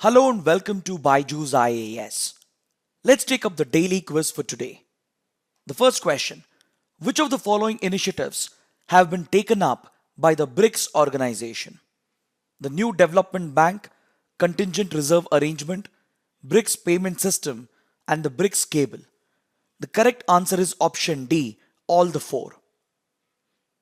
Hello and welcome to BYJU'S IAS. Let's take up the daily quiz for today. The first question: which of the following initiatives have been taken up by the BRICS organization? The New Development Bank, Contingent Reserve Arrangement, BRICS Payment System, and the BRICS Cable. The correct answer is option D, all the four.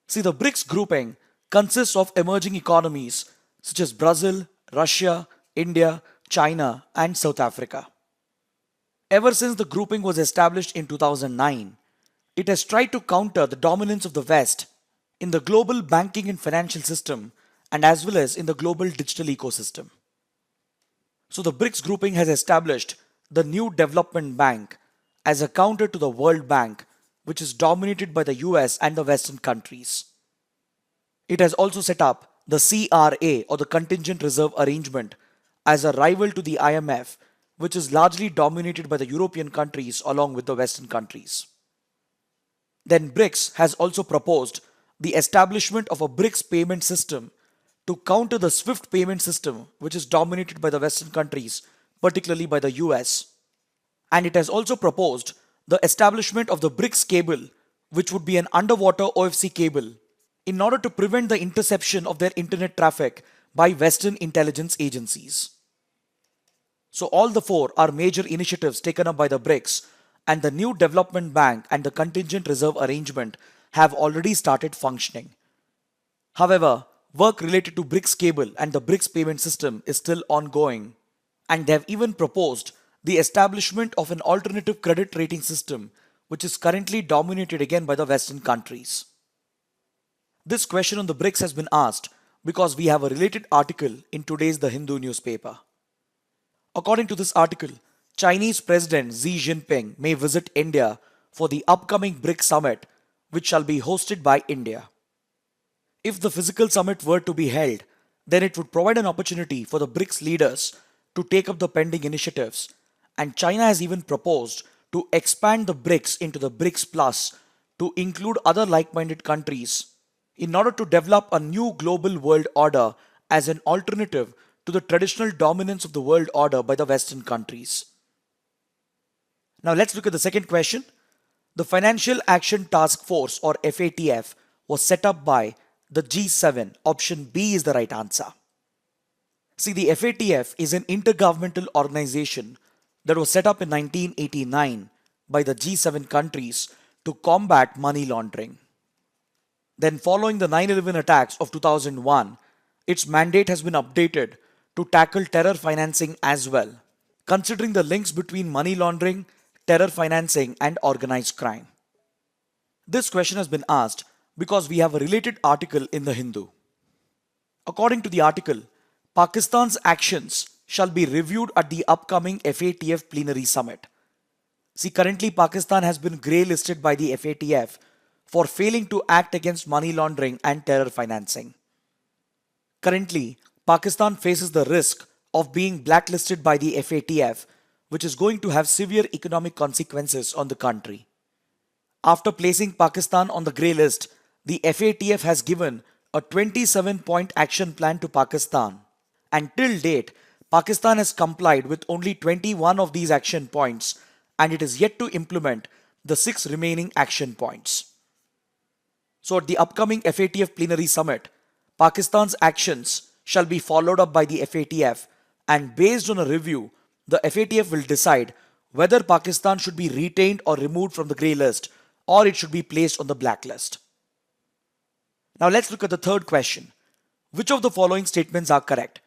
See, the BRICS grouping consists of emerging economies such as Brazil, Russia, India, China, and South Africa. Ever since the grouping was established in 2009, it has tried to counter the dominance of the West in the global banking and financial system and as well as in the global digital ecosystem. So the BRICS grouping has established the New Development Bank as a counter to the World Bank, which is dominated by the US and the Western countries. It has also set up the CRA or the Contingent Reserve Arrangement as a rival to the IMF, which is largely dominated by the European countries along with the Western countries. Then BRICS has also proposed the establishment of a BRICS payment system to counter the SWIFT payment system, which is dominated by the Western countries, particularly by the US. And it has also proposed the establishment of the BRICS cable, which would be an underwater OFC cable, in order to prevent the interception of their internet traffic by Western intelligence agencies. So all the four are major initiatives taken up by the BRICS, and the New Development Bank and the Contingent Reserve Arrangement have already started functioning. However, work related to BRICS cable and the BRICS payment system is still ongoing, and they have even proposed the establishment of an alternative credit rating system, which is currently dominated again by the Western countries. This question on the BRICS has been asked because we have a related article in today's The Hindu newspaper. According to this article, Chinese President Xi Jinping may visit India for the upcoming BRICS summit, which shall be hosted by India. If the physical summit were to be held, then it would provide an opportunity for the BRICS leaders to take up the pending initiatives, and China has even proposed to expand the BRICS into the BRICS Plus to include other like-minded countries in order to develop a new global world order as an alternative to the traditional dominance of the world order by the Western countries. Now let's look at the second question. The Financial Action Task Force or FATF was set up by the G7. Option B is the right answer. See, the FATF is an intergovernmental organization that was set up in 1989 by the G7 countries to combat money laundering. Then following the 9/11 attacks of 2001, its mandate has been updated to tackle terror financing as well, considering the links between money laundering, terror financing, and organized crime. This question has been asked because we have a related article in the Hindu. According to the article, Pakistan's actions shall be reviewed at the upcoming FATF plenary summit. See, currently Pakistan has been grey listed by the FATF for failing to act against money laundering and terror financing. Currently, Pakistan faces the risk of being blacklisted by the FATF, which is going to have severe economic consequences on the country. After placing Pakistan on the grey list, the FATF has given a 27-point action plan to Pakistan, and till date, Pakistan has complied with only 21 of these action points, and it is yet to implement the 6 remaining action points. So at the upcoming FATF plenary summit, Pakistan's actions shall be followed up by the FATF, and based on a review, the FATF will decide whether Pakistan should be retained or removed from the grey list, or it should be placed on the blacklist. Now let's look at the third question. Which of the following statements are correct?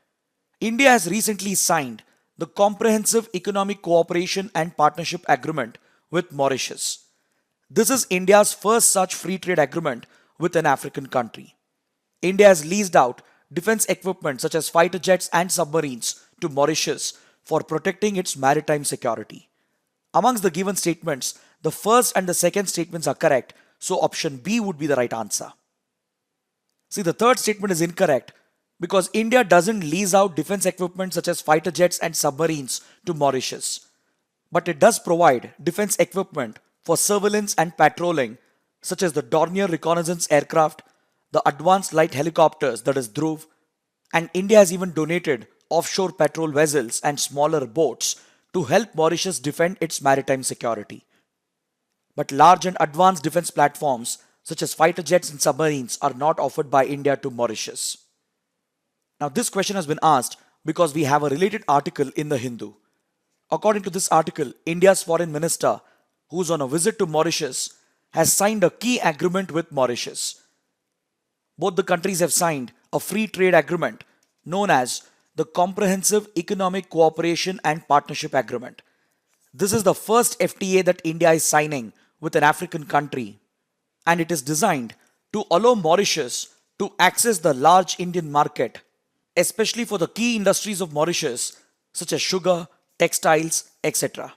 India has recently signed the Comprehensive Economic Cooperation and Partnership Agreement with Mauritius. This is India's first such free trade agreement with an African country. India has leased out defense equipment such as fighter jets and submarines to Mauritius for protecting its maritime security. Amongst the given statements, the first and the second statements are correct, so option B would be the right answer. See, the third statement is incorrect because India doesn't lease out defense equipment such as fighter jets and submarines to Mauritius. But it does provide defense equipment for surveillance and patrolling such as the Dornier reconnaissance aircraft, the advanced light helicopters, that is Dhruv, and India has even donated offshore patrol vessels and smaller boats to help Mauritius defend its maritime security. But large and advanced defense platforms such as fighter jets and submarines are not offered by India to Mauritius. Now this question has been asked because we have a related article in the Hindu. According to this article, India's foreign minister, who's on a visit to Mauritius, has signed a key agreement with Mauritius. Both the countries have signed a free trade agreement known as the Comprehensive Economic Cooperation and Partnership Agreement. This is the first FTA that India is signing with an African country, and it is designed to allow Mauritius to access the large Indian market, especially for the key industries of Mauritius such as sugar, textiles, etc.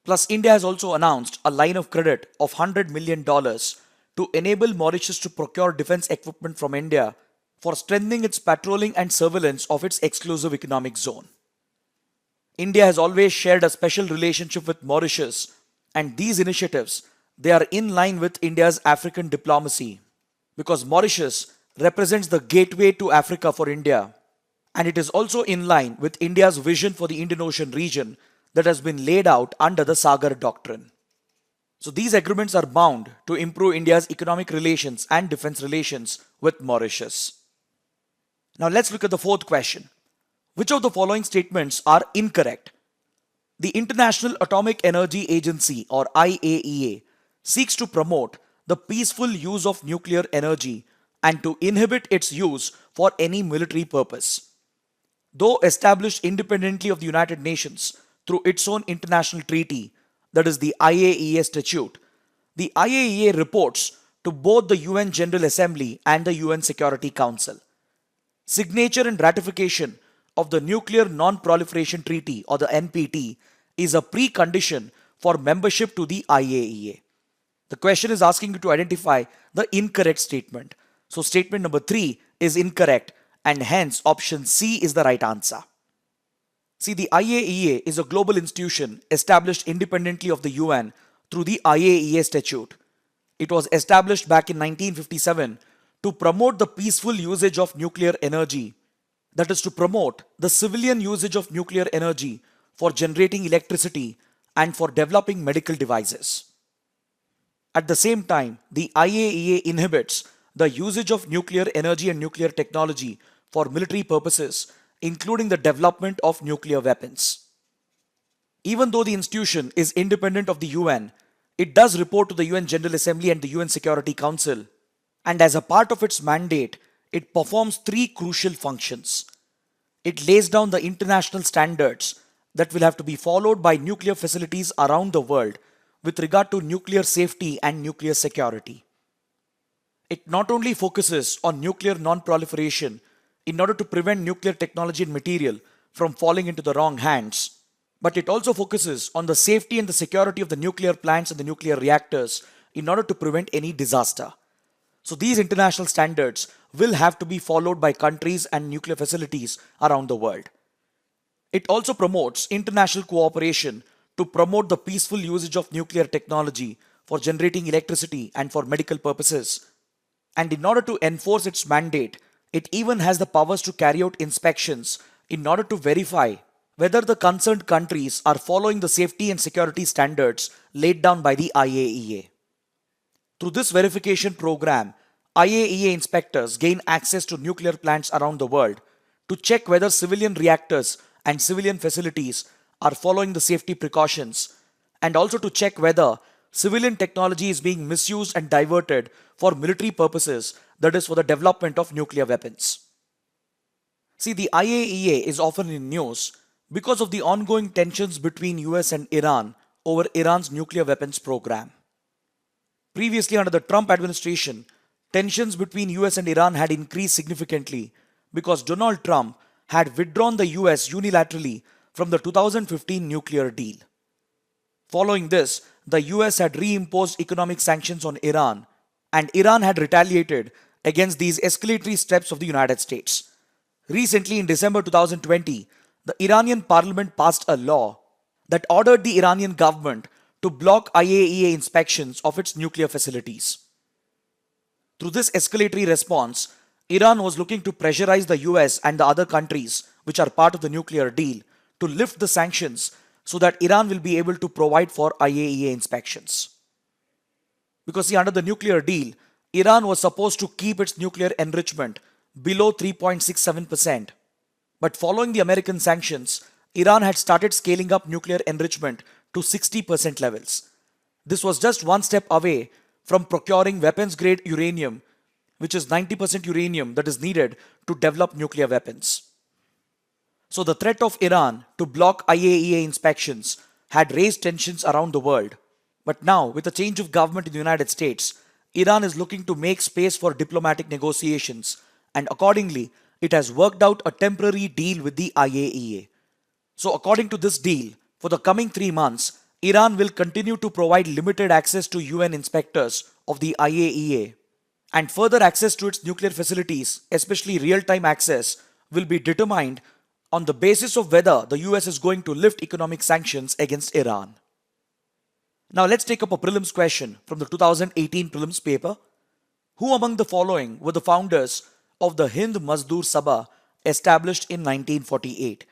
Plus, India has also announced a line of credit of $100 million to enable Mauritius to procure defense equipment from India for strengthening its patrolling and surveillance of its exclusive economic zone. India has always shared a special relationship with Mauritius, and these initiatives, they are in line with India's African diplomacy because Mauritius represents the gateway to Africa for India, and it is also in line with India's vision for the Indian Ocean region that has been laid out under the Sagar Doctrine. So these agreements are bound to improve India's economic relations and defense relations with Mauritius. Now let's look at the fourth question. Which of the following statements are incorrect? The International Atomic Energy Agency or IAEA seeks to promote the peaceful use of nuclear energy and to inhibit its use for any military purpose. Though established independently of the United Nations through its own international treaty, that is the IAEA Statute, the IAEA reports to both the UN General Assembly and the UN Security Council. Signature and ratification of the Nuclear Non-Proliferation Treaty or the NPT is a precondition for membership to the IAEA. The question is asking you to identify the incorrect statement. So statement number 3 is incorrect, and hence option C is the right answer. See, the IAEA is a global institution established independently of the UN through the IAEA Statute. It was established back in 1957 to promote the peaceful usage of nuclear energy, that is to promote the civilian usage of nuclear energy for generating electricity and for developing medical devices. At the same time, the IAEA inhibits the usage of nuclear energy and nuclear technology for military purposes, including the development of nuclear weapons. Even though the institution is independent of the UN, it does report to the UN General Assembly and the UN Security Council, and as a part of its mandate, it performs 3 crucial functions. It lays down the international standards that will have to be followed by nuclear facilities around the world with regard to nuclear safety and nuclear security. It not only focuses on nuclear non-proliferation in order to prevent nuclear technology and material from falling into the wrong hands, but it also focuses on the safety and the security of the nuclear plants and the nuclear reactors in order to prevent any disaster. So these international standards will have to be followed by countries and nuclear facilities around the world. It also promotes international cooperation to promote the peaceful usage of nuclear technology for generating electricity and for medical purposes. And in order to enforce its mandate, it even has the powers to carry out inspections in order to verify whether the concerned countries are following the safety and security standards laid down by the IAEA. Through this verification program, IAEA inspectors gain access to nuclear plants around the world to check whether civilian reactors and civilian facilities are following the safety precautions, and also to check whether civilian technology is being misused and diverted for military purposes, that is for the development of nuclear weapons. See, the IAEA is often in news because of the ongoing tensions between US and Iran over Iran's nuclear weapons program. Previously, under the Trump administration, tensions between US and Iran had increased significantly because Donald Trump had withdrawn the US unilaterally from the 2015 nuclear deal. Following this, the US had reimposed economic sanctions on Iran, and Iran had retaliated against these escalatory steps of the United States. Recently, in December 2020, the Iranian parliament passed a law that ordered the Iranian government to block IAEA inspections of its nuclear facilities. Through this escalatory response, Iran was looking to pressurize the US and the other countries which are part of the nuclear deal, to lift the sanctions so that Iran will be able to provide for IAEA inspections. Because see, under the nuclear deal, Iran was supposed to keep its nuclear enrichment below 3.67%. But following the American sanctions, Iran had started scaling up nuclear enrichment to 60% levels. This was just one step away from procuring weapons-grade uranium, which is 90% uranium that is needed to develop nuclear weapons. So the threat of Iran to block IAEA inspections had raised tensions around the world. But now, with a change of government in the United States, Iran is looking to make space for diplomatic negotiations, and accordingly, it has worked out a temporary deal with the IAEA. So according to this deal, for the coming 3 months, Iran will continue to provide limited access to UN inspectors of the IAEA, and further access to its nuclear facilities, especially real-time access, will be determined on the basis of whether the US is going to lift economic sanctions against Iran. Now let's take up a prelims question from the 2018 prelims paper. Who among the following were the founders of the Hind Mazdoor Sabha established in 1948?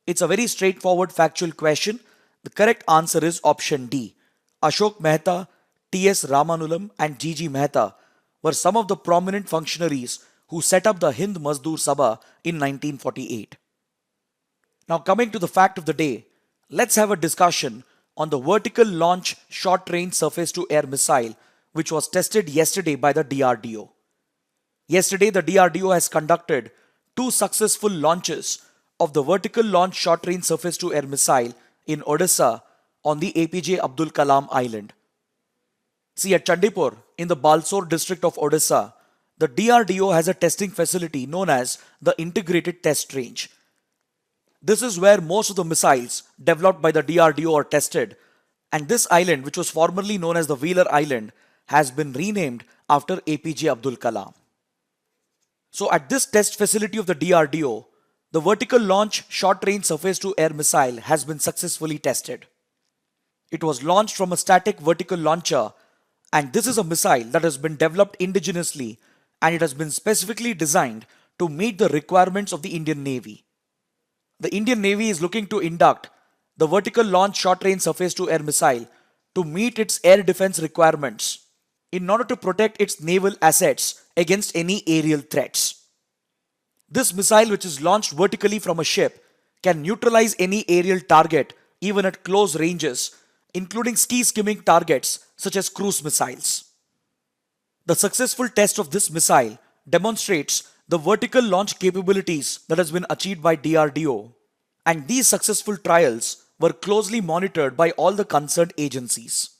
It's a very straightforward factual question. The correct answer is option D. Ashok Mehta, T.S. Ramanulam and G.G. Mehta were some of the prominent functionaries who set up the Hind Mazdoor Sabha in 1948. Now coming to the fact of the day, let's have a discussion on the vertical launch short-range surface-to-air missile which was tested yesterday by the DRDO. Yesterday, the DRDO has conducted 2 successful launches of the vertical launch short-range surface-to-air missile in Odisha on the APJ Abdul Kalam Island. See, at Chandipur, in the Balsore district of Odisha, the DRDO has a testing facility known as the Integrated Test Range. This is where most of the missiles developed by the DRDO are tested, and this island, which was formerly known as the Wheeler Island, has been renamed after APJ Abdul Kalam. So at this test facility of the DRDO, the vertical launch short-range surface-to-air missile has been successfully tested. It was launched from a static vertical launcher, and this is a missile that has been developed indigenously, and it has been specifically designed to meet the requirements of the Indian Navy. The Indian Navy is looking to induct the vertical launch short-range surface-to-air missile to meet its air defense requirements in order to protect its naval assets against any aerial threats. This missile, which is launched vertically from a ship, can neutralize any aerial target even at close ranges, including ski-skimming targets such as cruise missiles. The successful test of this missile demonstrates the vertical launch capabilities that has been achieved by DRDO, and these successful trials were closely monitored by all the concerned agencies.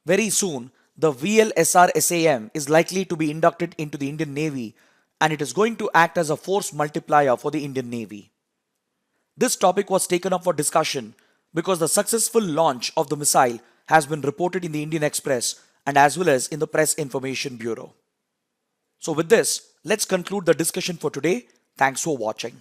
Very soon, the VLSR-SAM is likely to be inducted into the Indian Navy, and it is going to act as a force multiplier for the Indian Navy. This topic was taken up for discussion because the successful launch of the missile has been reported in the Indian Express and as well as in the Press Information Bureau. So with this, let's conclude the discussion for today. Thanks for watching.